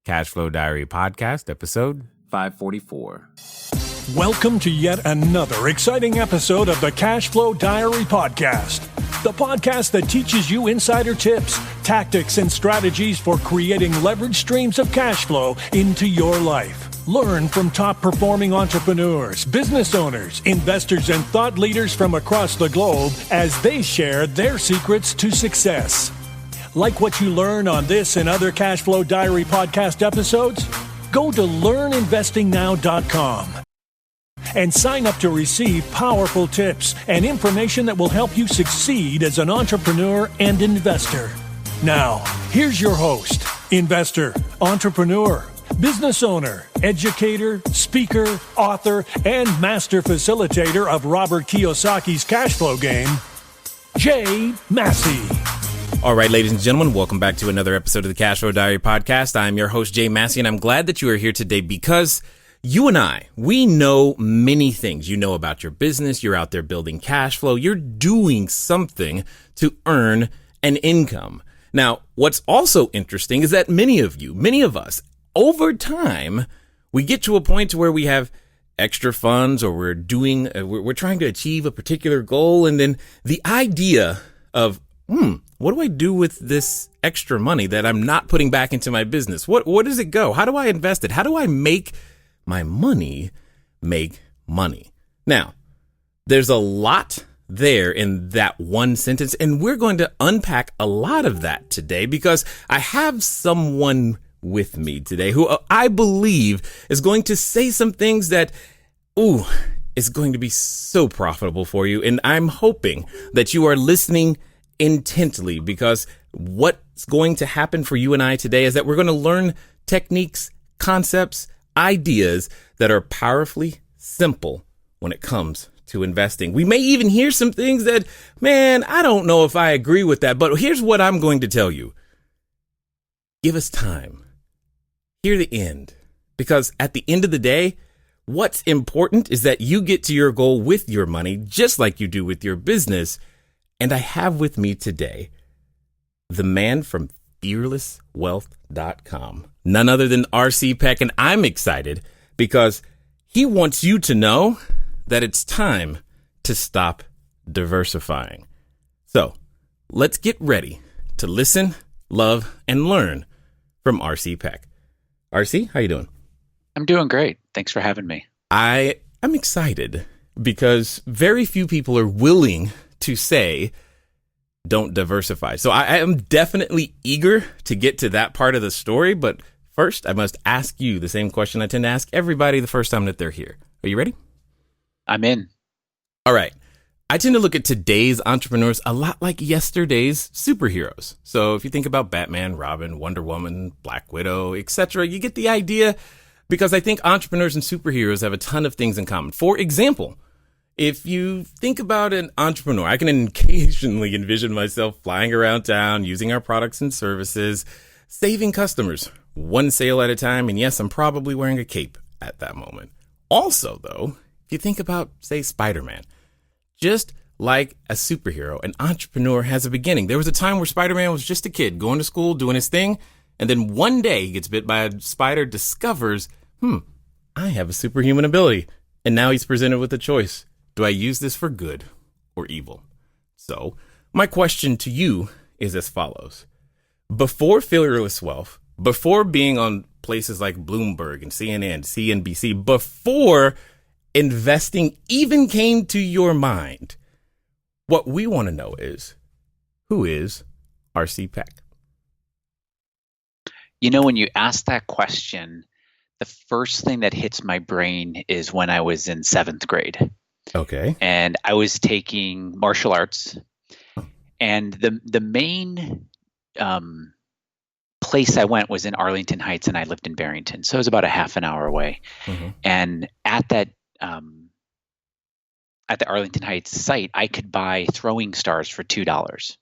Cashflow Diary podcast, episode 544. Welcome to yet another exciting episode of the Cashflow Diary podcast, the podcast that teaches you insider tips, tactics, and strategies for creating leverage streams of cash flow into your life. Learn from top-performing entrepreneurs, business owners, investors, and thought leaders from across the globe as they share their secrets to success. Like what you learn on this and other Cashflow Diary podcast episodes? Go to learninvestingnow.com and sign up to receive powerful tips and information that will help you succeed as an entrepreneur and investor. Now, here's your host, investor, entrepreneur, business owner, educator, speaker, author, and master facilitator of Robert Kiyosaki's cash flow game, Jay Massey. All right, ladies and gentlemen, welcome back to another episode of the Cashflow Diary podcast. I'm your host, Jay Massey, and I'm glad that you are here today because you and I, we know many things. You know about your business. You're out there building cash flow. You're doing something to earn an income. Now, what's also interesting is that many of us, over time, we get to a point to where we have extra funds or we're trying to achieve a particular goal. And then the idea of, what do I do with this extra money that I'm not putting back into my business? Where does it go? How do I invest it? How do I make my money make money? Now, there's a lot there in that one sentence, and we're going to unpack a lot of that today because I have someone with me today who I believe is going to say some things that, is going to be so profitable for you. And I'm hoping that you are listening intently because what's going to happen for you and I today is that we're going to learn techniques, concepts, ideas that are powerfully simple when it comes to investing. We may even hear some things that, man, I don't know if I agree with that, but here's what I'm going to tell you. Give us time. Hear the end, because at the end of the day, what's important is that you get to your goal with your money, just like you do with your business. And I have with me today the man from fearlesswealth.com, none other than RC Peck. And I'm excited because he wants you to know that it's time to stop diversifying. So let's get ready to listen, love, and learn from RC Peck. RC, how you doing? I'm doing great. Thanks for having me. I am excited because very few people are willing to say, don't diversify. So I am definitely eager to get to that part of the story. But first, I must ask you the same question I tend to ask everybody the first time that they're here. Are you ready? I'm in. All right. I tend to look at today's entrepreneurs a lot like yesterday's superheroes. So if you think about Batman, Robin, Wonder Woman, Black Widow, etc., you get the idea because I think entrepreneurs and superheroes have a ton of things in common. For example, if you think about an entrepreneur, I can occasionally envision myself flying around town, using our products and services, saving customers one sale at a time. And yes, I'm probably wearing a cape at that moment. Also, though, if you think about, say, Spider-Man, just like a superhero, an entrepreneur has a beginning. There was a time where Spider-Man was just a kid going to school, doing his thing. And then one day he gets bit by a spider, discovers, I have a superhuman ability. And now he's presented with a choice. Do I use this for good or evil? So my question to you is as follows. Before Fearless Wealth, before being on places like Bloomberg and CNN, CNBC, before investing even came to your mind, what we want to know is, who is RC Peck? You know, when you ask that question, the first thing that hits my brain is when I was in 7th grade. Okay. And I was taking martial arts. And the main place I went was in Arlington Heights, and I lived in Barrington. So it was about a half an hour away. Mm-hmm. And at the Arlington Heights site, I could buy throwing stars for $2.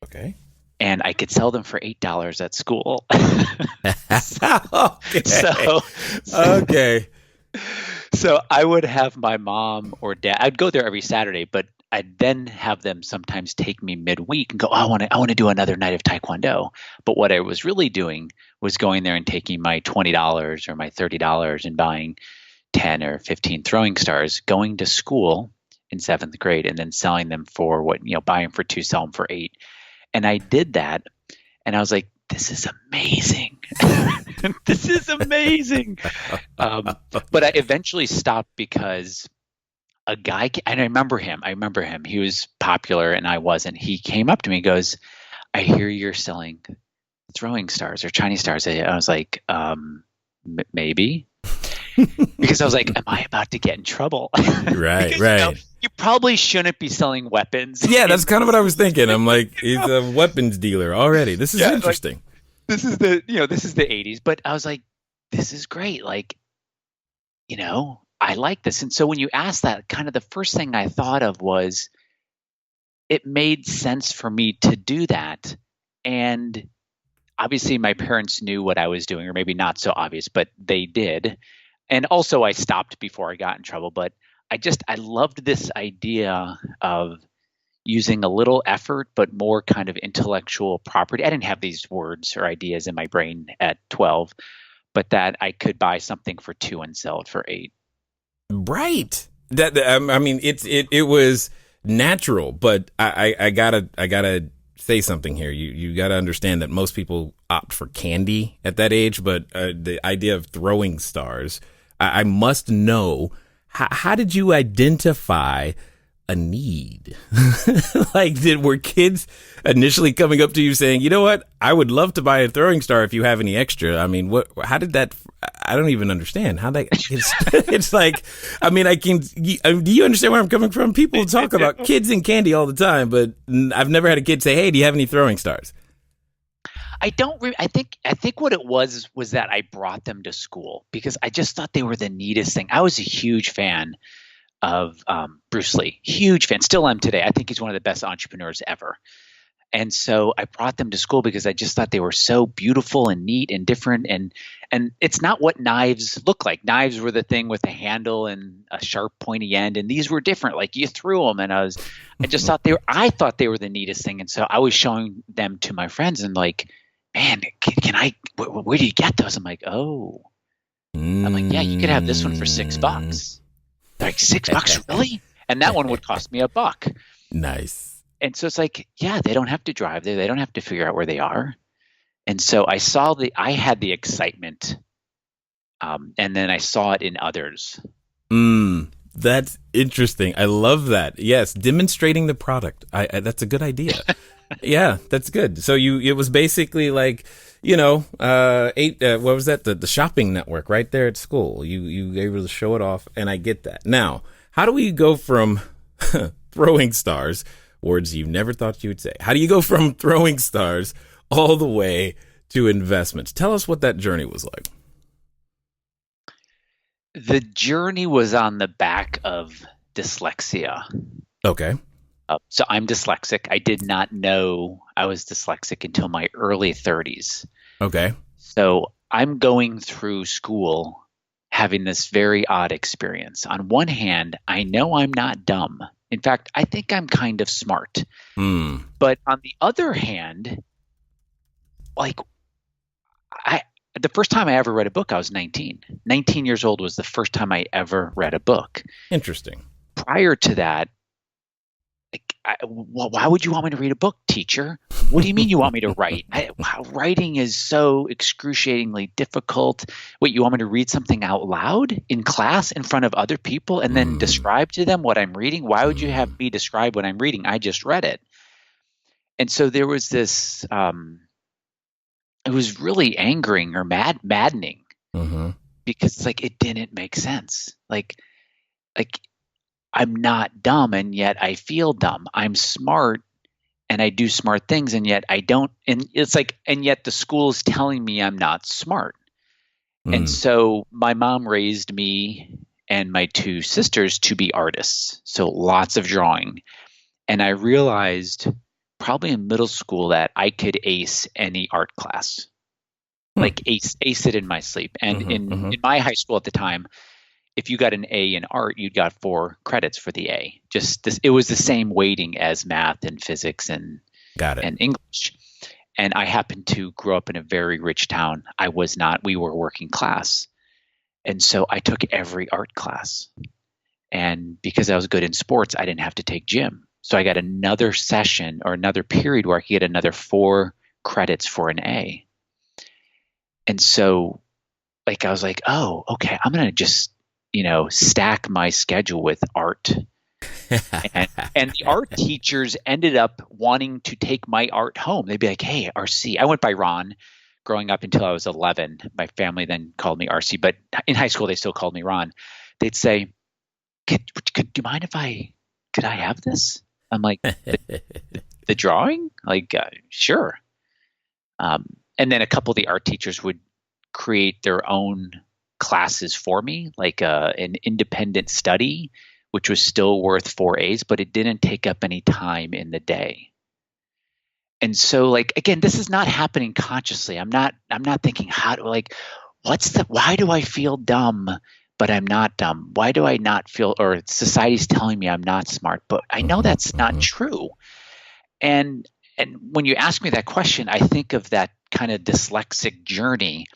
Okay. And I could sell them for $8 at school. Okay. So I would have my mom or dad, I'd go there every Saturday, but I'd then have them sometimes take me midweek and go, oh, I want to do another night of Taekwondo. But what I was really doing was going there and taking my $20 or my $30 and buying 10 or 15 throwing stars, going to school in 7th grade and then selling them for buy them for 2, sell them for 8. And I did that. And I was like, this is amazing. This is amazing. But I eventually stopped because a guy, and I remember him. He was popular and I wasn't. He came up to me and goes, I hear you're selling throwing stars or Chinese stars. I was like, maybe. Because I was like, am I about to get in trouble? Right, because, right. You probably shouldn't be selling weapons. Yeah, that's kind of what I was thinking. I'm like, he's a weapons dealer already. This is interesting. Like, this is the 80s, but I was like, this is great. Like, I like this. And so when you asked that, kind of the first thing I thought of was it made sense for me to do that. And obviously my parents knew what I was doing, or maybe not so obvious, but they did. And also I stopped before I got in trouble, but I loved this idea of using a little effort, but more kind of intellectual property. I didn't have these words or ideas in my brain at 12, but that I could buy something for 2 and sell it for 8. Right. I mean, it was natural, but I gotta say something here. You gotta understand that most people opt for candy at that age, but the idea of throwing stars, I must know. How did you identify a need? Like, were kids initially coming up to you saying, you know what, I would love to buy a throwing star if you have any extra? I mean, how did that, I don't even understand how that, it's like, I mean, do you understand where I'm coming from? People talk about kids and candy all the time, but I've never had a kid say, hey, do you have any throwing stars? I think what it was that I brought them to school because I just thought they were the neatest thing. I was a huge fan of Bruce Lee, huge fan, still am today. I think he's one of the best entrepreneurs ever. And so I brought them to school because I just thought they were so beautiful and neat and different. And it's not what knives look like. Knives were the thing with a handle and a sharp pointy end, and these were different. Like you threw them, and I just thought I thought they were the neatest thing. And so I was showing them to my friends and like, man, where do you get those? I'm like, oh. I'm like, yeah, you could have this one for $6. They're like, $6 really? And that one would cost me $1. Nice. And so it's like, yeah, they don't have to drive there. They don't have to figure out where they are. And so I had the excitement. And then I saw it in others. That's interesting. I love that. Yes. Demonstrating the product. That's a good idea. Yeah, that's good. So it was basically like, what was that? The shopping network right there at school. You were able to show it off, and I get that. Now, how do we go from throwing stars, words you never thought you would say? How do you go from throwing stars all the way to investments? Tell us what that journey was like. The journey was on the back of dyslexia. Okay. So I'm dyslexic. I did not know I was dyslexic until my early 30s. Okay. So I'm going through school having this very odd experience. On one hand, I know I'm not dumb. In fact, I think I'm kind of smart. But on the other hand, like the first time I ever read a book, I was 19. 19 years old was the first time I ever read a book. Interesting. Prior to that, why would you want me to read a book, teacher? What do you mean you want me to write? Writing is so excruciatingly difficult. Wait, you want me to read something out loud in class in front of other people and then describe to them what I'm reading? Why would you have me describe what I'm reading? I just read it. And so there was this, it was really angering or maddening because it's like, it didn't make sense. Like I'm not dumb and yet I feel dumb. I'm smart and I do smart things and yet I don't. And it's like, and yet the school is telling me I'm not smart. And so my mom raised me and my 2 sisters to be artists. So lots of drawing. And I realized probably in middle school that I could ace any art class, like ace it in my sleep. And in my high school at the time, if you got an A in art, you got 4 credits for the A. It was the same weighting as math and physics and Got it. English. And I happened to grow up in a very rich town. I was not. We were working class. And so I took every art class. And because I was good in sports, I didn't have to take gym. So I got another session or another period where I could get another 4 credits for an A. And so I was like, oh, okay, I'm going to just, stack my schedule with art. and the art teachers ended up wanting to take my art home. They'd be like, hey, RC. I went by Ron growing up until I was 11. My family then called me RC, but in high school they still called me Ron. They'd say, do you mind if could I have this? I'm like, the drawing? Sure. And then a couple of the art teachers would create their own classes for me, like an independent study, which was still worth 4 A's, but it didn't take up any time in the day. And so again, this is not happening consciously. I'm not thinking why do I feel dumb, but I'm not dumb? Why do I not feel, or society's telling me I'm not smart, but I know that's not true. And when you ask me that question, I think of that kind of dyslexic journey.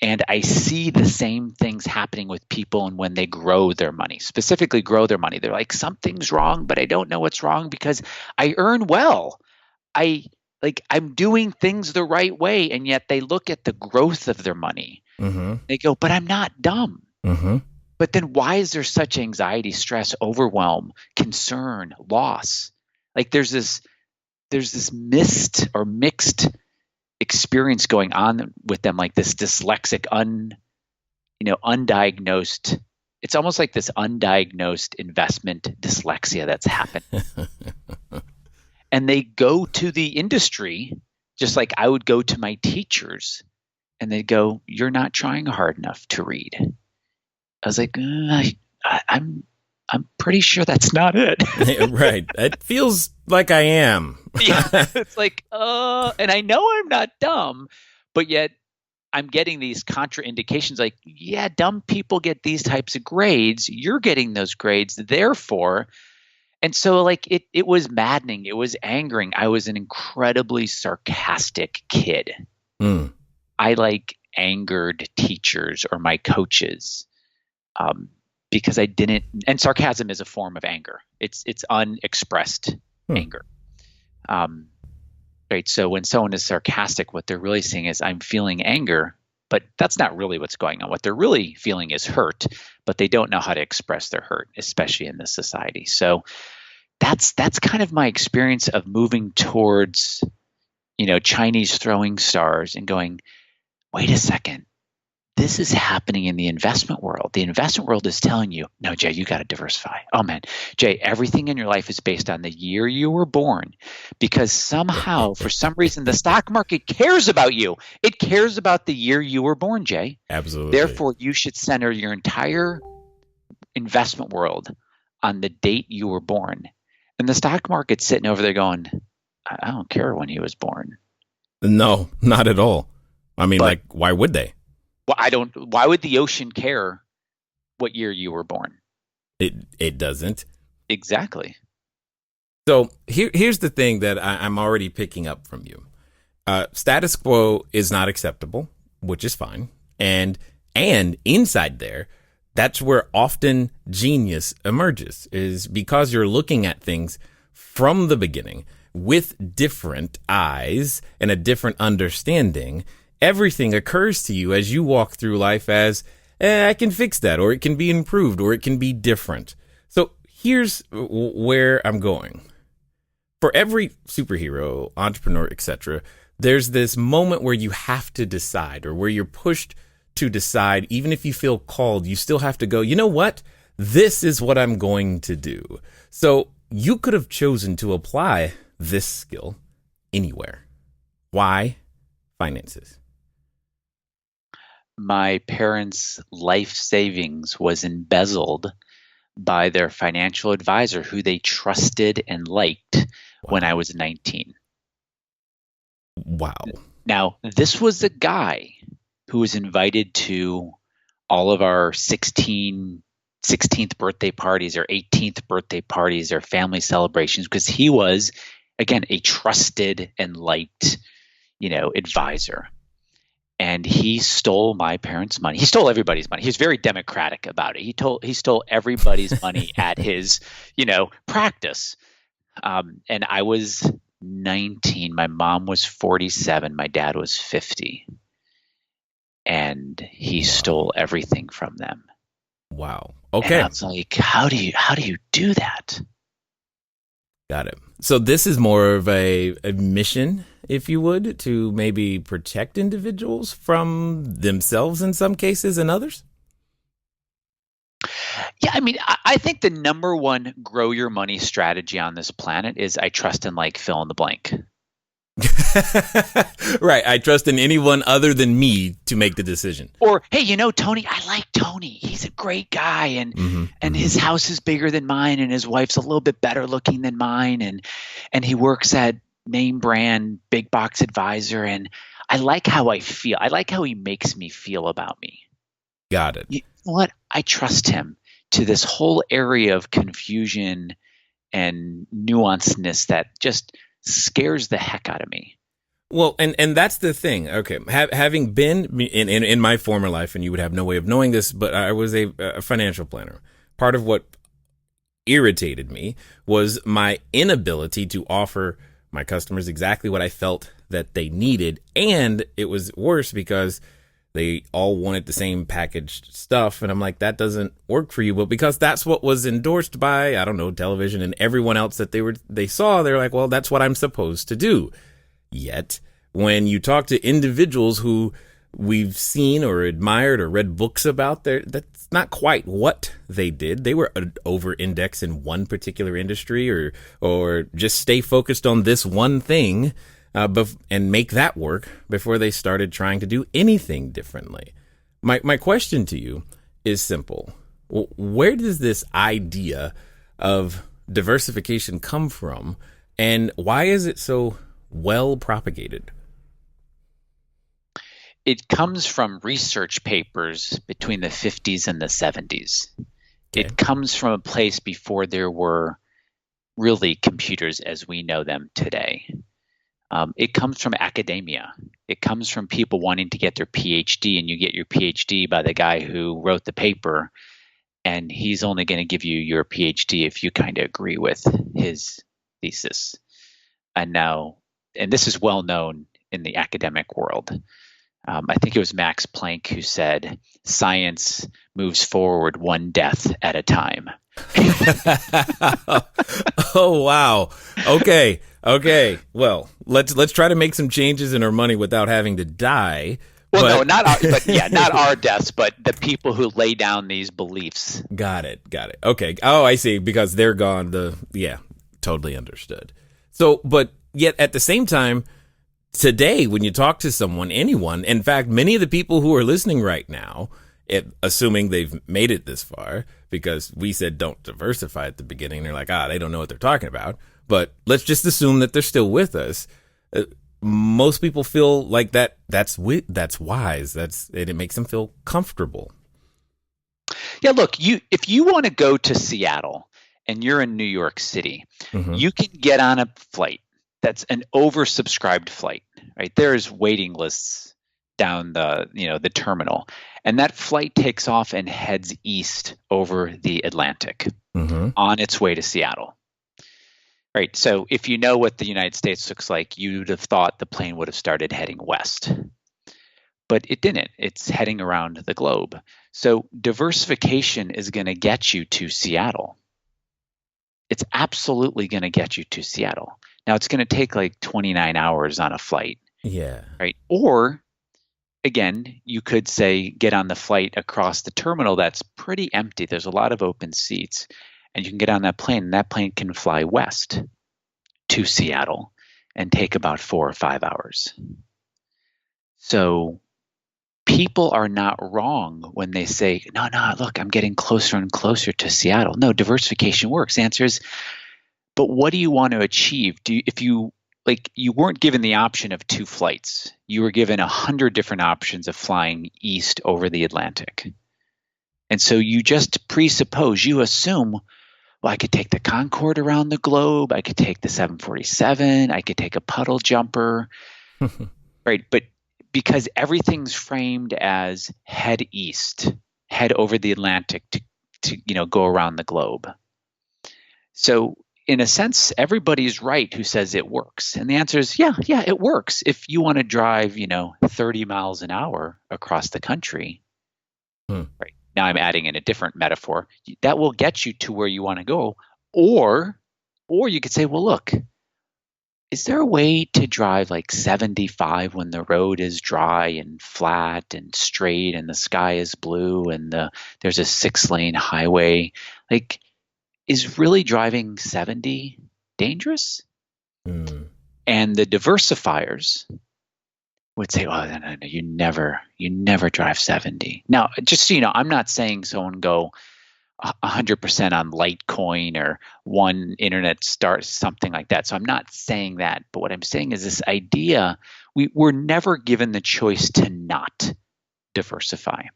And I see the same things happening with people and when they grow their money, specifically grow their money. They're like, something's wrong, but I don't know what's wrong because I earn well. I'm doing things the right way. And yet they look at the growth of their money. Mm-hmm. They go, but I'm not dumb. Mm-hmm. But then why is there such anxiety, stress, overwhelm, concern, loss? There's this mixed experience going on with them, like this dyslexic, undiagnosed. It's almost like this undiagnosed investment dyslexia that's happened. And they go to the industry just like I would go to my teachers, and they'd go, "You're not trying hard enough to read." I was like, I'm pretty sure that's not it. Right. It feels like I am. Yeah. It's and I know I'm not dumb, but yet I'm getting these contraindications like, yeah, dumb people get these types of grades. You're getting those grades, therefore. And so it was maddening. It was angering. I was an incredibly sarcastic kid. Mm. I angered teachers or my coaches. Because I didn't, and sarcasm is a form of anger. It's unexpressed anger. Right. So when someone is sarcastic, what they're really saying is, I'm feeling anger, but that's not really what's going on. What they're really feeling is hurt, but they don't know how to express their hurt, especially in this society. So that's kind of my experience of moving towards, Chinese throwing stars and going, wait a second. This is happening in the investment world. The investment world is telling you, no, Jay, you got to diversify. Oh, man, Jay, everything in your life is based on the year you were born, because somehow, for some reason, the stock market cares about you. It cares about the year you were born, Jay. Absolutely. Therefore, you should center your entire investment world on the date you were born. And the stock market's sitting over there going, I don't care when he was born. No, not at all. I mean, why would they? Well, why would the ocean care what year you were born? It doesn't. Exactly. So here's the thing that I'm already picking up from you. Status quo is not acceptable, which is fine. And inside there, that's where often genius emerges, is because you're looking at things from the beginning with different eyes and a different understanding. Everything occurs to you as you walk through life as, I can fix that, or it can be improved, or it can be different. So here's where I'm going. For every superhero, entrepreneur, etc., there's this moment where you have to decide, or where you're pushed to decide. Even if you feel called, you still have to go, you know what? This is what I'm going to do. So you could have chosen to apply this skill anywhere. Why? Finances. My parents' life savings was embezzled by their financial advisor, who they trusted and liked when I was 19. Wow. Now, this was a guy who was invited to all of our 16 16th birthday parties or 18th birthday parties or family celebrations because he was, again, a trusted and liked, advisor. And he stole my parents' money. He stole everybody's money. He was very democratic about it. He stole everybody's money at his, practice. And I was 19. My mom was 47. My dad was 50. And he stole everything from them. Wow. Okay. And I was like, how do you do that? Got it. So this is more of a mission, if you would, to maybe protect individuals from themselves in some cases and others? Yeah, I mean, I think the number one grow your money strategy on this planet is I trust and like fill in the blank. Right. I trust in anyone other than me to make the decision. Or, hey, Tony, I like Tony. He's a great guy. And his house is bigger than mine. And his wife's a little bit better looking than mine. And he works at name brand, big box advisor. And I like how I feel. I like how he makes me feel about me. Got it. You know what? I trust him to this whole area of confusion and nuanceness that just scares the heck out of me. Well, and that's the thing. Okay, having been in my former life, and you would have no way of knowing this, but I was a financial planner. Part of what irritated me was my inability to offer my customers exactly what I felt that they needed, and it was worse because they all wanted the same packaged stuff, and I'm like, that doesn't work for you. But because that's what was endorsed by, I don't know, television and everyone else that they saw, they're like, well, that's what I'm supposed to do. Yet, when you talk to individuals who we've seen or admired or read books about, that's not quite what they did. They were over-indexed in one particular industry or just stay focused on this one thing. And make that work before they started trying to do anything differently. My question to you is simple. Where does this idea of diversification come from, and why is it so well propagated? It comes from research papers between the 50s and the 70s. Okay. It comes from a place before there were really computers as we know them today. It comes from academia. It comes from people wanting to get their PhD, and you get your PhD by the guy who wrote the paper, and he's only going to give you your PhD if you kind of agree with his thesis. And this is well known in the academic world. I think it was Max Planck who said, "Science moves forward one death at a time." Oh, wow. Okay. Well, let's try to make some changes in our money without having to die. Well, no, not our deaths, but the people who lay down these beliefs. Got it. Okay. Oh, I see. Because they're gone. Totally understood. So, but yet at the same time, today, when you talk to someone, anyone, in fact, many of the people who are listening right now, assuming they've made it this far, because we said don't diversify at the beginning, they're like, they don't know what they're talking about. But let's just assume that they're still with us. Most people feel like that's wise. It makes them feel comfortable. Yeah, look, if you want to go to Seattle and you're in New York City, you can get on a flight that's an oversubscribed flight, right? There's waiting lists down the terminal, and that flight takes off and heads east over the Atlantic on its way to Seattle. Right. So if you know what the United States looks like, you'd have thought the plane would have started heading west. But it didn't. It's heading around the globe. So diversification is going to get you to Seattle. It's absolutely going to get you to Seattle. Now, it's going to take like 29 hours on a flight. Yeah. Right. Or, again, you could say get on the flight across the terminal that's pretty empty. There's a lot of open seats. And you can get on that plane, and that plane can fly west to Seattle and take about 4 or 5 hours. So people are not wrong when they say, no, look, I'm getting closer and closer to Seattle. No, diversification works. The answer is, but what do you want to achieve? You weren't given the option of 2 flights. You were given 100 different options of flying east over the Atlantic. And so you just presuppose, you assume, well, I could take the Concorde around the globe. I could take the 747. I could take a puddle jumper, right? But because everything's framed as head east, head over the Atlantic to go around the globe. So in a sense, everybody's right who says it works. And the answer is, yeah, it works. If you want to drive, 30 miles an hour across the country, right? Now I'm adding in a different metaphor. That will get you to where you want to go. Or you could say, well, look, is there a way to drive like 75 when the road is dry and flat and straight and the sky is blue and there's a 6-lane highway? Like, is really driving 70 dangerous? And the diversifiers would say, oh, no, you never drive 70. Now, just so you know, I'm not saying someone go 100% on Litecoin or one internet start, something like that. So I'm not saying that. But what I'm saying is this idea, we're never given the choice to not diversify,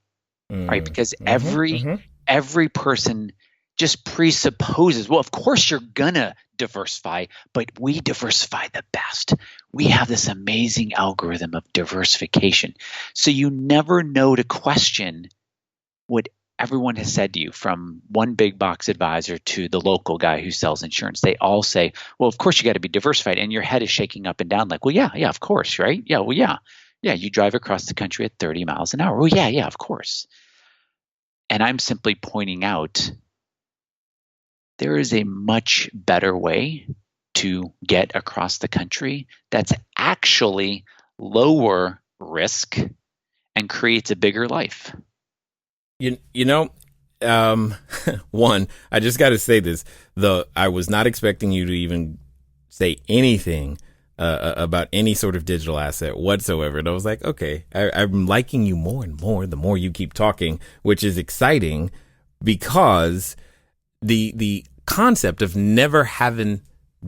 right? Because every person just presupposes, well, of course you're gonna diversify, but we diversify the best. We have this amazing algorithm of diversification. So you never know to question what everyone has said to you, from one big box advisor to the local guy who sells insurance. They all say, well, of course you got to be diversified. And your head is shaking up and down like, well, yeah, of course, right? Yeah, well, yeah. Yeah, you drive across the country at 30 miles an hour. Well, yeah, of course. And I'm simply pointing out there is a much better way to get across the country that's actually lower risk and creates a bigger life. One, I just got to say this. I was not expecting you to even say anything about any sort of digital asset whatsoever. And I was like, okay, I'm liking you more and more the more you keep talking, which is exciting, because the concept of never having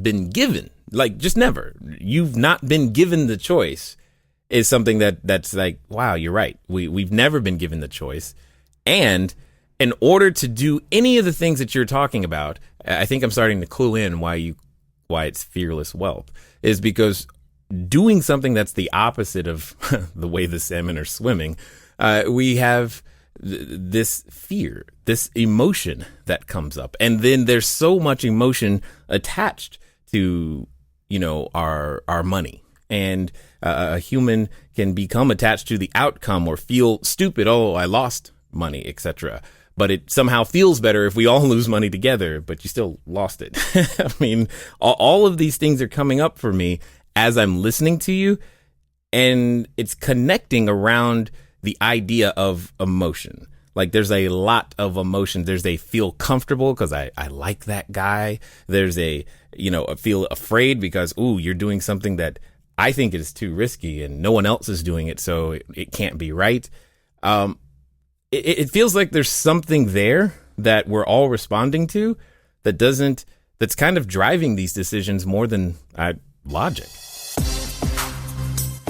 been given, like just never, you've not been given the choice, is something that's like, wow, you're right. We've never been given the choice. And in order to do any of the things that you're talking about, I think I'm starting to clue in why it's fearless wealth, is because doing something that's the opposite of the way the salmon are swimming, we have this fear, this emotion that comes up. And then there's so much emotion attached to, our money. And a human can become attached to the outcome or feel stupid. Oh, I lost money, etc. But it somehow feels better if we all lose money together, but you still lost it. I mean, all of these things are coming up for me as I'm listening to you, and it's connecting around the idea of emotion. Like, there's a lot of emotion. There's a feel comfortable because I like that guy. There's a feel afraid because, ooh, you're doing something that I think is too risky and no one else is doing it, so it can't be right. It feels like there's something there that we're all responding to that's kind of driving these decisions more than logic.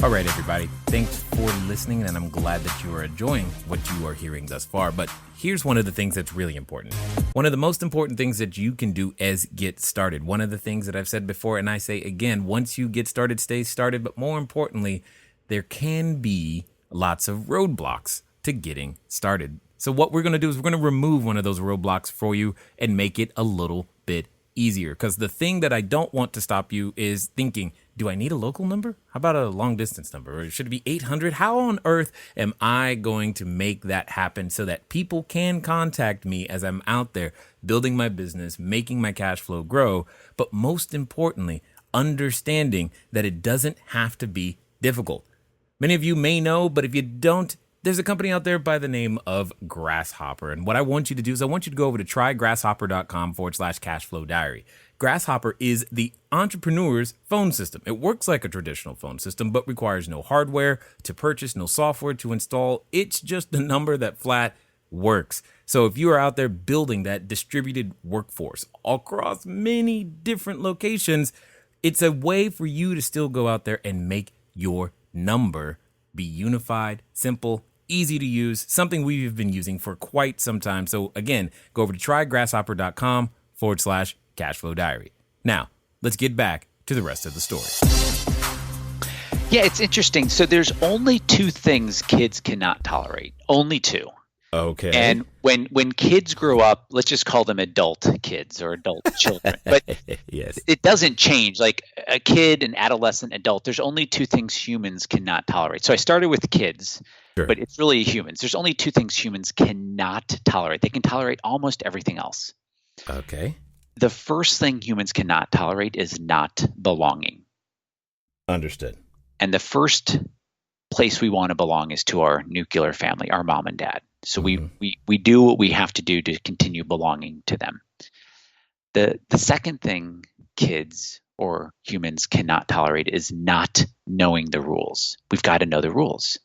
All right, everybody. Thanks for listening, and I'm glad that you are enjoying what you are hearing thus far. But here's one of the things that's really important. One of the most important things that you can do is get started. One of the things that I've said before, and I say again, once you get started, stay started. But more importantly, there can be lots of roadblocks to getting started. So what we're going to do is we're going to remove one of those roadblocks for you and make it a little bit easier. Because the thing that I don't want to stop you is thinking, do I need a local number? How about a long distance number? Or should it be 800? How on earth am I going to make that happen so that people can contact me as I'm out there building my business, making my cash flow grow? But most importantly, understanding that it doesn't have to be difficult. Many of you may know, but if you don't, there's a company out there by the name of Grasshopper. And what I want you to do is I want you to go over to trygrasshopper.com/cashflow diary. Grasshopper is the entrepreneur's phone system. It works like a traditional phone system, but requires no hardware to purchase, no software to install. It's just a number that flat works. So if you are out there building that distributed workforce across many different locations, it's a way for you to still go out there and make your number be unified, simple, easy to use, something we've been using for quite some time. So again, go over to trygrasshopper.com/cashflow diary. Now, let's get back to the rest of the story. Yeah, it's interesting. So there's only two things kids cannot tolerate. Only two. Okay. And when kids grow up, let's just call them adult kids or adult children. But yes, it doesn't change. Like a kid, an adolescent, adult, there's only two things humans cannot tolerate. So I started with kids, sure. But it's really humans. There's only two things humans cannot tolerate. They can tolerate almost everything else. Okay. The first thing humans cannot tolerate is not belonging. Understood. And the first place we want to belong is to our nuclear family, our mom and dad. So we do what we have to do to continue belonging to them. The second thing kids or humans cannot tolerate is not knowing the rules. We've got to know the rules,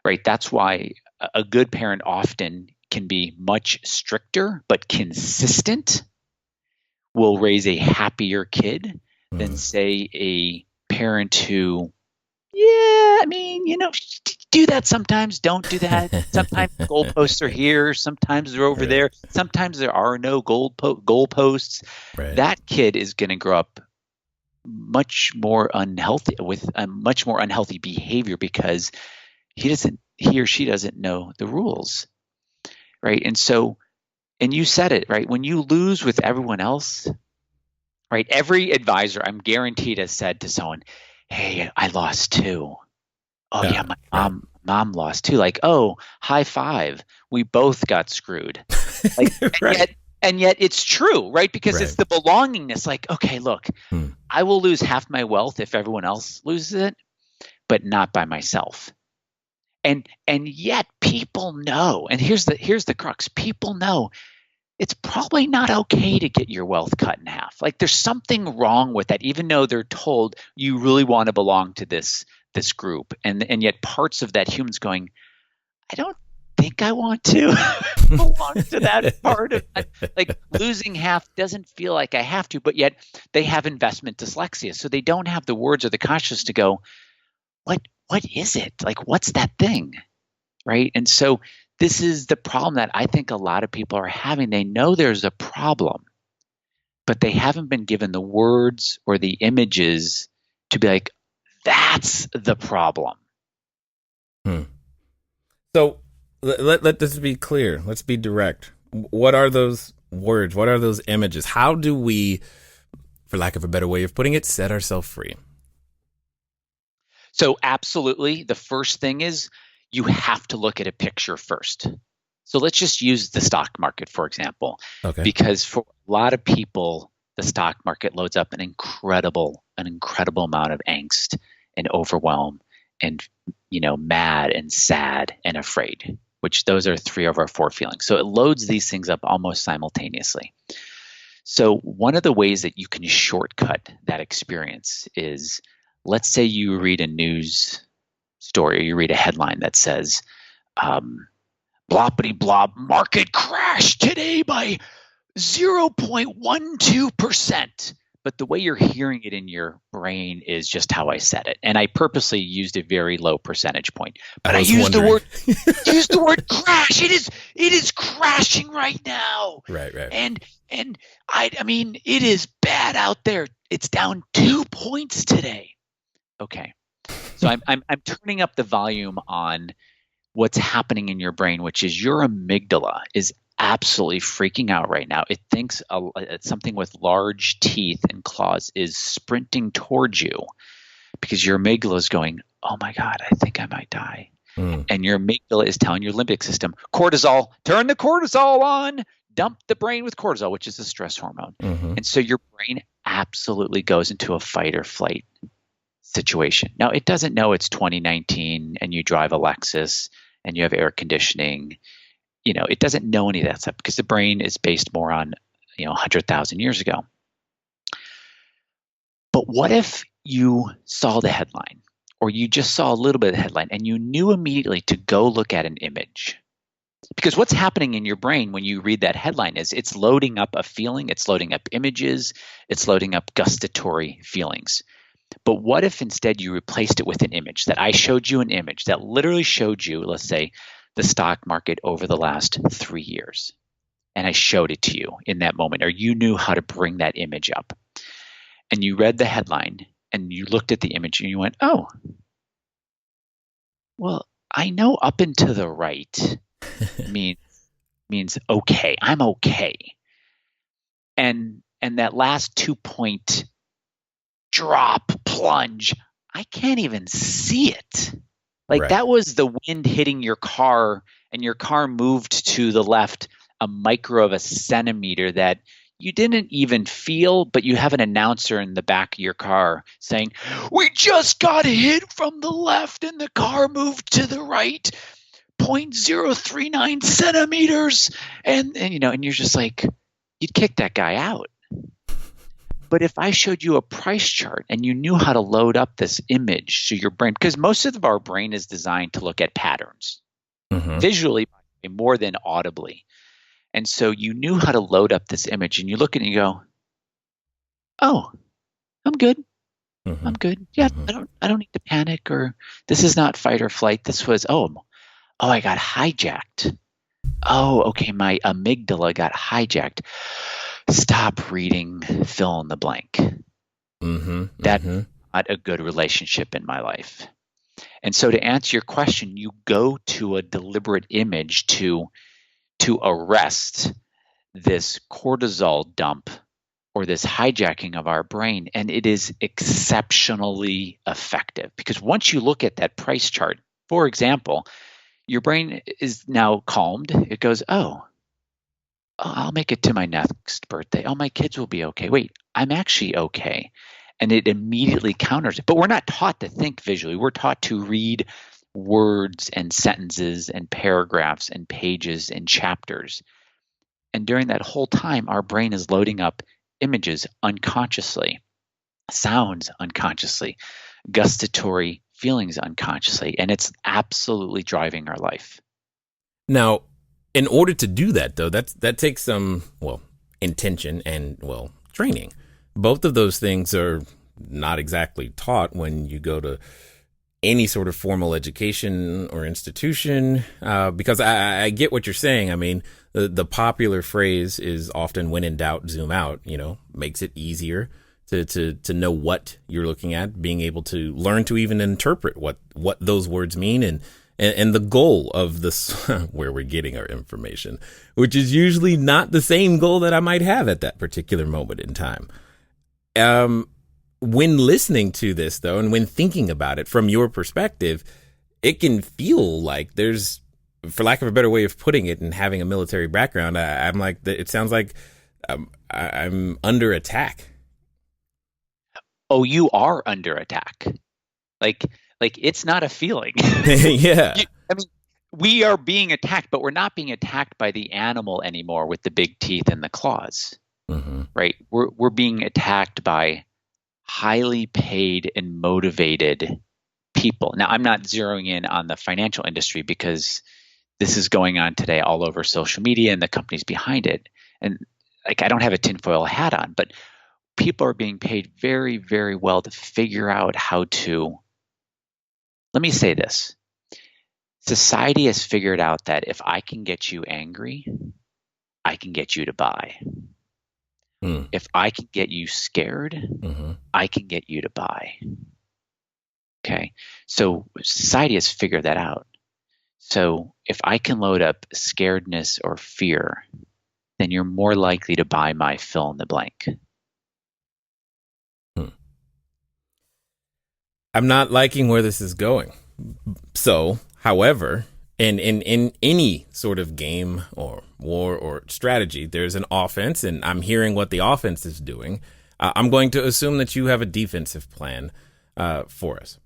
right? That's why a good parent often can be much stricter but consistent, will raise a happier kid than, say, a parent who, do that sometimes, don't do that. Sometimes goalposts are here, sometimes they're over there, sometimes there are no goalposts. Right. That kid is going to grow up much more unhealthy, with a much more unhealthy behavior, because he or she doesn't know the rules, right? And you said it, right? When you lose with everyone else, right? Every advisor, I'm guaranteed, has said to someone, "Hey, I lost too." Oh yeah, my mom lost too. Like, oh, high five. We both got screwed. Like, and yet it's true, right? Because it's the belongingness. Like, okay, look, I will lose half my wealth if everyone else loses it, but not by myself. And yet people know, and here's the crux. People know it's probably not okay to get your wealth cut in half. Like, there's something wrong with that, even though they're told you really want to belong to this group, and yet parts of that humans going, I don't think I want to belong to that part of it. Like, losing half doesn't feel like I have to, but yet they have investment dyslexia, so they don't have the words or the consciousness to go, what is it? Like, what's that thing, right? And so this is the problem that I think a lot of people are having. They know there's a problem, but they haven't been given the words or the images to be like, that's the problem. So let this be clear. Let's be direct. What are those words? What are those images? How do we, for lack of a better way of putting it, set ourselves free? So absolutely. The first thing is you have to look at a picture first. So let's just use the stock market, for example, because for a lot of people, the stock market loads up an incredible amount of angst and overwhelm and, mad and sad and afraid, which those are 3 of our 4 feelings. So it loads these things up almost simultaneously. So one of the ways that you can shortcut that experience is, let's say you read a news story, or you read a headline that says, bloppity blob, market crashed today by 0.12%. But the way you're hearing it in your brain is just how I said it. And I purposely used a very low percentage point. But I used the word crash. It is crashing right now. Right. And I mean, it is bad out there. It's down 2 points today. Okay. So I'm turning up the volume on what's happening in your brain, which is your amygdala is absolutely freaking out right now. It thinks something with large teeth and claws is sprinting towards you, because your amygdala is going, oh my God, I think I might die. And your amygdala is telling your limbic system, cortisol, turn the cortisol on, dump the brain with cortisol, which is a stress hormone. And so your brain absolutely goes into a fight or flight situation. Now, it doesn't know it's 2019 and you drive a Lexus and you have air conditioning. It doesn't know any of that stuff, because the brain is based more on, 100,000 years ago. But what if you saw the headline, or you just saw a little bit of the headline, and you knew immediately to go look at an image? Because what's happening in your brain when you read that headline is it's loading up a feeling, it's loading up images, it's loading up gustatory feelings. But what if instead you replaced it with an image, that I showed you an image that literally showed you, let's say, the stock market over the last 3 years. And I showed it to you in that moment, or you knew how to bring that image up. And you read the headline and you looked at the image and you went, oh, well, I know up and to the right means okay. I'm okay. And that last 2-point drop, plunge, I can't even see it. Like Right. that was the wind hitting your car, and your car moved to the left a micro of a centimeter that you didn't even feel, but you have an announcer in the back of your car saying, we just got hit from the left and the car moved to the right 0.039 centimeters. And you're just like, you'd kick that guy out. But if I showed you a price chart and you knew how to load up this image to your brain, because most of our brain is designed to look at patterns visually more than audibly. And so you knew how to load up this image and you look at it and you go, oh, I'm good. I'm good. Yeah, I don't need to panic, or this is not fight or flight. This was, I got hijacked. Oh, okay, my amygdala got hijacked. Stop reading, fill in the blank. That's not a good relationship in my life. And so to answer your question, you go to a deliberate image to arrest this cortisol dump or this hijacking of our brain. And it is exceptionally effective, because once you look at that price chart, for example, your brain is now calmed. It goes, I'll make it to my next birthday. Oh, my kids will be okay. Wait, I'm actually okay. And it immediately counters it. But we're not taught to think visually. We're taught to read words and sentences and paragraphs and pages and chapters. And during that whole time, our brain is loading up images unconsciously, sounds unconsciously, gustatory feelings unconsciously. And it's absolutely driving our life. Now, in order to do that, though, that takes some, intention and, training. Both of those things are not exactly taught when you go to any sort of formal education or institution, because I get what you're saying. I mean, the popular phrase is often, when in doubt, zoom out, makes it easier to know what you're looking at, being able to learn to even interpret what those words mean, and the goal of this, where we're getting our information, which is usually not the same goal that I might have at that particular moment in time. When listening to this, though, and when thinking about it from your perspective, it can feel like there's, for lack of a better way of putting it, and having a military background, I'm like, it sounds like I'm under attack. Oh, you are under attack. Like it's not a feeling. Yeah. We are being attacked, but we're not being attacked by the animal anymore with the big teeth and the claws, right? We're being attacked by highly paid and motivated people. Now, I'm not zeroing in on the financial industry, because this is going on today all over social media and the companies behind it. And I don't have a tinfoil hat on, but people are being paid very, very well to figure out how to. Let me say this. Society has figured out that if I can get you angry, I can get you to buy. If I can get you scared, I can get you to buy. Okay. So society has figured that out. So if I can load up scaredness or fear, then you're more likely to buy my fill in the blank. I'm not liking where this is going. So, however, in any sort of game or war or strategy, there's an offense, and I'm hearing what the offense is doing. I'm going to assume that you have a defensive plan for us.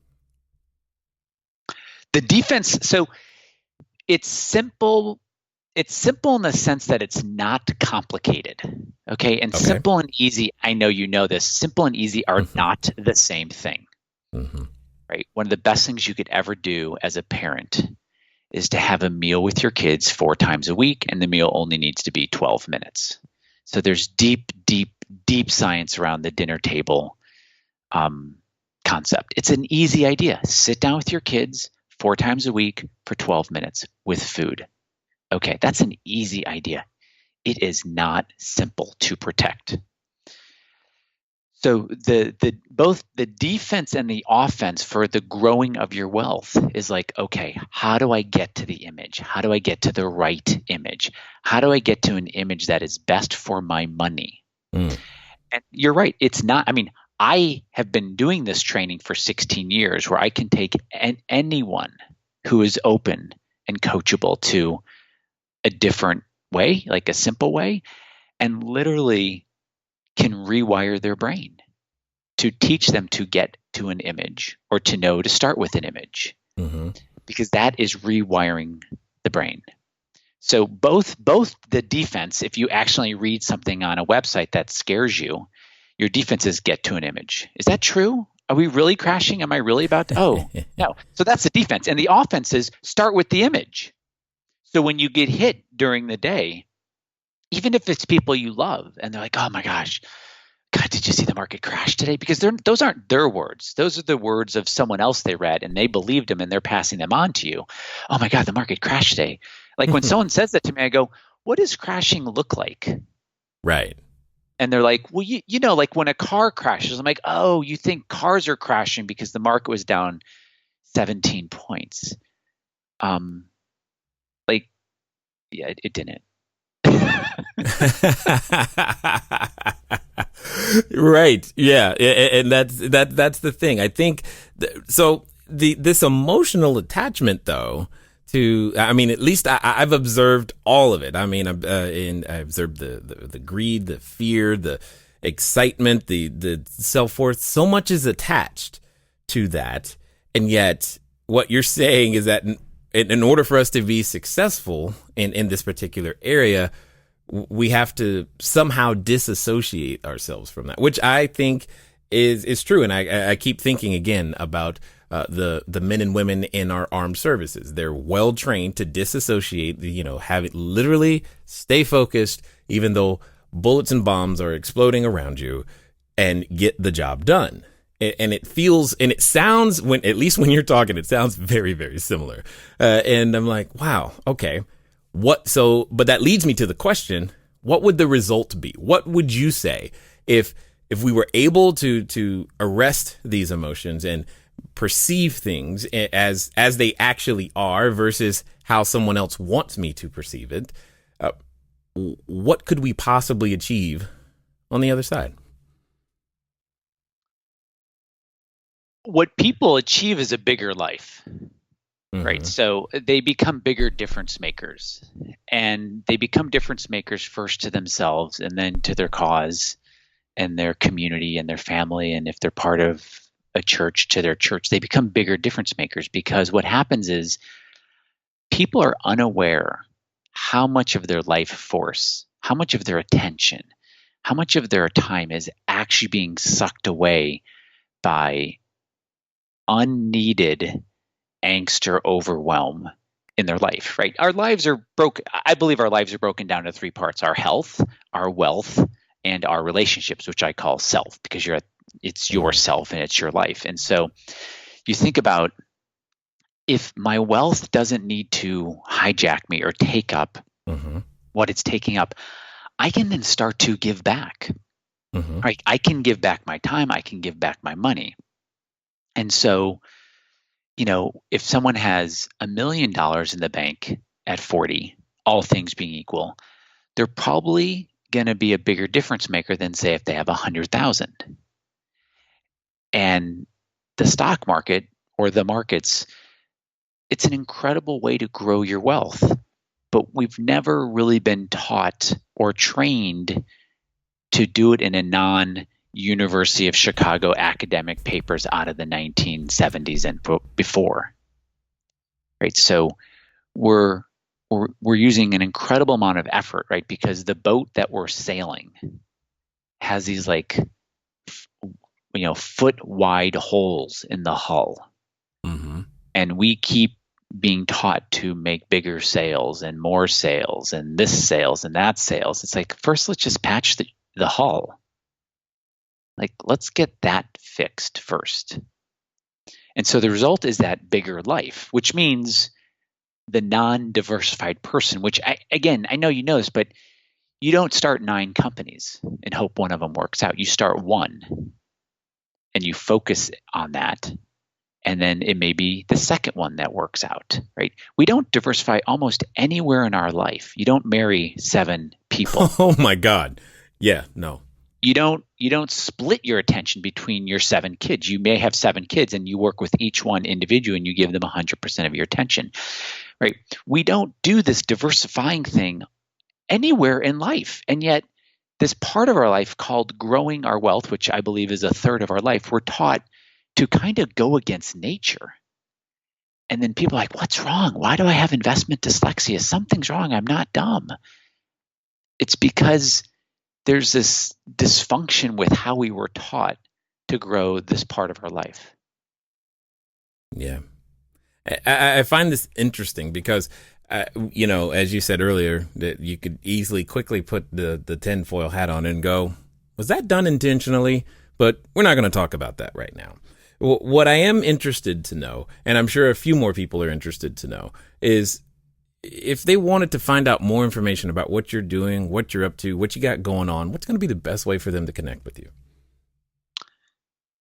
The defense, so it's simple. It's simple in the sense that it's not complicated. Okay. And simple and easy, I know you know this, simple and easy are not the same thing. Right? One of the best things you could ever do as a parent is to have a meal with your kids 4 times a week, and the meal only needs to be 12 minutes. So there's deep, deep, deep science around the dinner table concept. It's an easy idea. Sit down with your kids 4 times a week for 12 minutes with food. Okay, that's an easy idea. It is not simple to protect. So both the defense and the offense for the growing of your wealth is like, okay, how do I get to the image? How do I get to the right image? How do I get to an image that is best for my money? And you're right. It's not, I have been doing this training for 16 years where I can take anyone who is open and coachable to a different way, like a simple way, and literally can rewire their brain to teach them to get to an image or to know to start with an image, because that is rewiring the brain. So both the defense, if you actually read something on a website that scares you, your defense is get to an image. Is that true? Are we really crashing? Am I really about to? Oh, no. So that's the defense. And the offense is start with the image. So when you get hit during the day, even if it's people you love and they're like, oh my gosh, God, did you see the market crash today? Because those aren't their words. Those are the words of someone else they read and they believed them and they're passing them on to you. Oh my God, the market crashed today. Like when someone says that to me, I go, what does crashing look like? Right. And they're like, well, you know, like when a car crashes, I'm like, oh, you think cars are crashing because the market was down 17 points. Yeah, it didn't. Right. Yeah. And that's the thing. I think this emotional attachment though to, at least I've observed all of it. I observed the greed, the fear, the excitement, the self-worth. So much is attached to that. And yet what you're saying is that in order for us to be successful in this particular area, we have to somehow disassociate ourselves from that, which I think is true. And I keep thinking again about the men and women in our armed services. They're well trained to disassociate, have it literally stay focused, even though bullets and bombs are exploding around you, and get the job done. And it feels and it sounds, at least when you're talking, it sounds very, very similar. And I'm like, wow, okay. But that leads me to the question, what would the result be? What would you say if we were able to arrest these emotions and perceive things as they actually are versus how someone else wants me to perceive it? What could we possibly achieve on the other side? What people achieve is a bigger life, right? So they become bigger difference makers, and they become difference makers first to themselves and then to their cause and their community and their family. And if they're part of a church, to their church, they become bigger difference makers, because what happens is people are unaware how much of their life force, how much of their attention, how much of their time is actually being sucked away by unneeded angst or overwhelm in their life, right? Our lives are broken. I believe our lives are broken down to 3 parts: our health, our wealth, and our relationships, which I call self, because it's yourself and it's your life. And so you think about, if my wealth doesn't need to hijack me or take up what it's taking up, I can then start to give back, right? I can give back my time. I can give back my money. And so, if someone has $1 million in the bank at 40, all things being equal, they're probably going to be a bigger difference maker than, say, if they have 100,000. And the stock market or the markets, it's an incredible way to grow your wealth, but we've never really been taught or trained to do it in a non-University of Chicago academic papers out of the 1970s and before, right? So we're using an incredible amount of effort, right? Because the boat that we're sailing has these foot wide holes in the hull, and we keep being taught to make bigger sails and more sails and this sails and that sails. It's like, first let's just patch the hull. Like, let's get that fixed first. And so the result is that bigger life, which means the non-diversified person, which I know you know this, but you don't start 9 companies and hope one of them works out. You start one and you focus on that. And then it may be the second one that works out, right? We don't diversify almost anywhere in our life. You don't marry 7 people. Oh my God. Yeah, no. You don't split your attention between your 7 kids. You may have 7 kids and you work with each one individually and you give them 100% of your attention, right? We don't do this diversifying thing anywhere in life. And yet this part of our life called growing our wealth, which I believe is a third of our life, we're taught to kind of go against nature. And then people are like, what's wrong? Why do I have investment dyslexia? Something's wrong. I'm not dumb. It's because there's this dysfunction with how we were taught to grow this part of our life. Yeah. I find this interesting because, as you said earlier, that you could easily quickly put the tinfoil hat on and go, was that done intentionally? But we're not going to talk about that right now. What I am interested to know, and I'm sure a few more people are interested to know, is if they wanted to find out more information about what you're doing, what you're up to, what you got going on, what's going to be the best way for them to connect with you?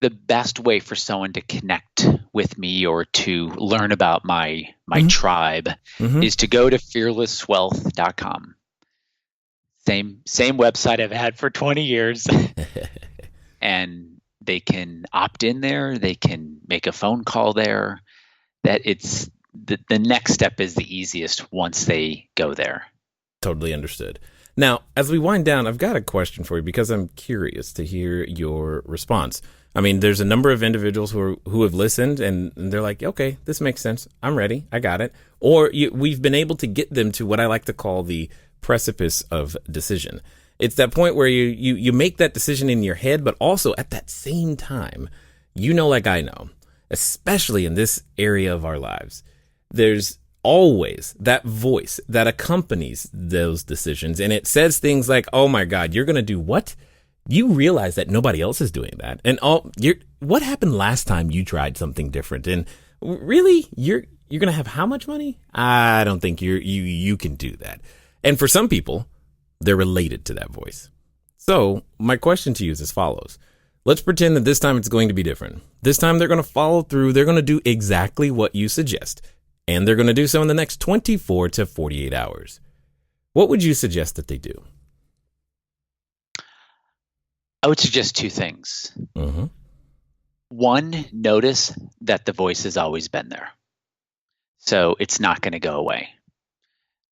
The best way for someone to connect with me or to learn about my tribe is to go to fearlesswealth.com. Same website I've had for 20 years. And they can opt in there. They can make a phone call there. That it's the next step is the easiest once they go there. Totally understood. Now, as we wind down, I've got a question for you because I'm curious to hear your response. I mean, there's a number of individuals who have listened and they're like, okay, this makes sense. I'm ready. I got it. Or we've been able to get them to what I like to call the precipice of decision. It's that point where you make that decision in your head, but also at that same time, like I know, especially in this area of our lives, there's always that voice that accompanies those decisions. And it says things like, oh my God, you're going to do what? You realize that nobody else is doing that. And what happened last time you tried something different? And really, you're going to have how much money? I don't think you can do that. And for some people, they're related to that voice. So my question to you is as follows. Let's pretend that this time it's going to be different. This time they're going to follow through. They're going to do exactly what you suggest. And they're going to do so in the next 24 to 48 hours. What would you suggest that they do? I would suggest 2 things. Mm-hmm. One, notice that the voice has always been there. So it's not going to go away,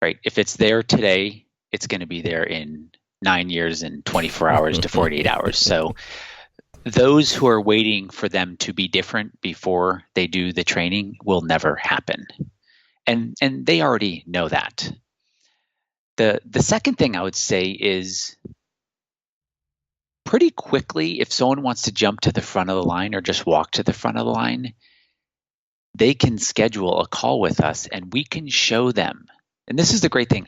right? If it's there today, it's going to be there in 9 years and 24 hours to 48 hours. So those who are waiting for them to be different before they do the training will never happen. And they already know that. The second thing I would say is pretty quickly, if someone wants to jump to the front of the line or just walk to the front of the line, they can schedule a call with us and we can show them. And this is the great thing.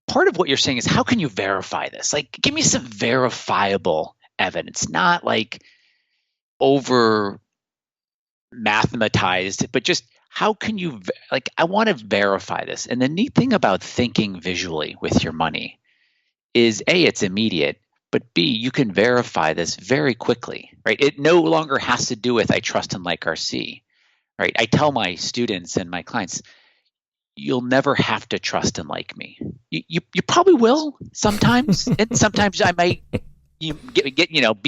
Part of what you're saying is, how can you verify this? Like, give me some verifiable evidence, not like over mathematized, but just how can you, I want to verify this. And the neat thing about thinking visually with your money is A, it's immediate, but B, you can verify this very quickly, right? It no longer has to do with I trust and like RC, right? I tell my students and my clients, you'll never have to trust and like me. You probably will sometimes, and sometimes I might be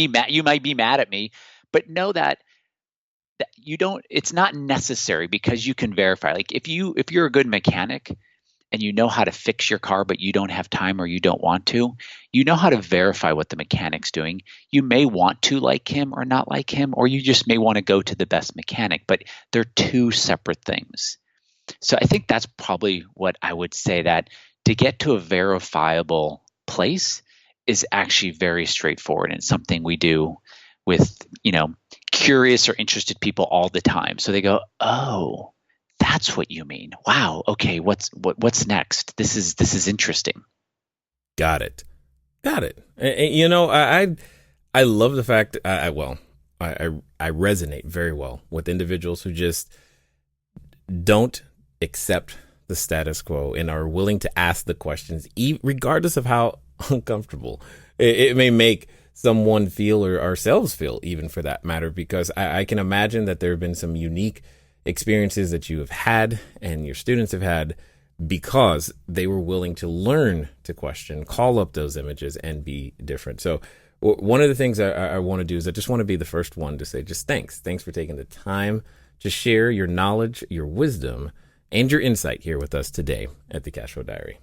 mad. You might be mad at me, but know that you don't. It's not necessary because you can verify. Like if you're a good mechanic and you know how to fix your car, but you don't have time or you don't want to, you know how to verify what the mechanic's doing. You may want to like him or not like him, or you just may want to go to the best mechanic, but they're 2 separate things. So I think that's probably what I would say, that to get to a verifiable place is actually very straightforward and something we do with, curious or interested people all the time. So they go, oh, that's what you mean. Wow. Okay. What's next? This is interesting. Got it. I love the fact, I resonate very well with individuals who just don't accept the status quo and are willing to ask the questions, regardless of how uncomfortable it may make someone feel, or ourselves feel, even for that matter, because I can imagine that there have been some unique experiences that you have had and your students have had because they were willing to learn to question, call up those images, and be different. So one of the things I want to do is I just want to be the first one to say just thanks. Thanks for taking the time to share your knowledge, your wisdom, and your insight here with us today at the Cashflow Diary.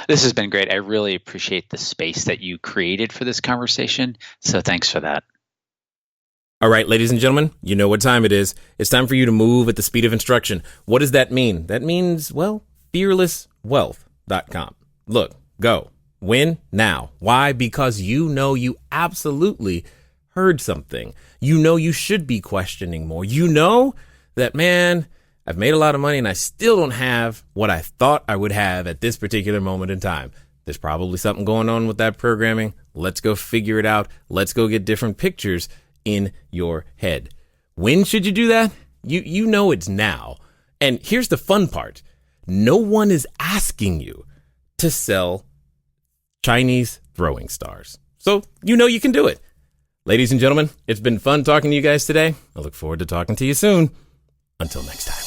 This has been great. I really appreciate the space that you created for this conversation. So thanks for that. All right, ladies and gentlemen, you know what time it is. It's time for you to move at the speed of instruction. What does that mean? That means, well, fearlesswealth.com. Look, go, win now. Why? Because you know you absolutely heard something. You know you should be questioning more. You know that, man, I've made a lot of money and I still don't have what I thought I would have at this particular moment in time. There's probably something going on with that programming. Let's go figure it out. Let's go get different pictures in your head. When should you do that? You know it's now. And here's the fun part. No one is asking you to sell Chinese throwing stars. So you know you can do it. Ladies and gentlemen, it's been fun talking to you guys today. I look forward to talking to you soon. Until next time.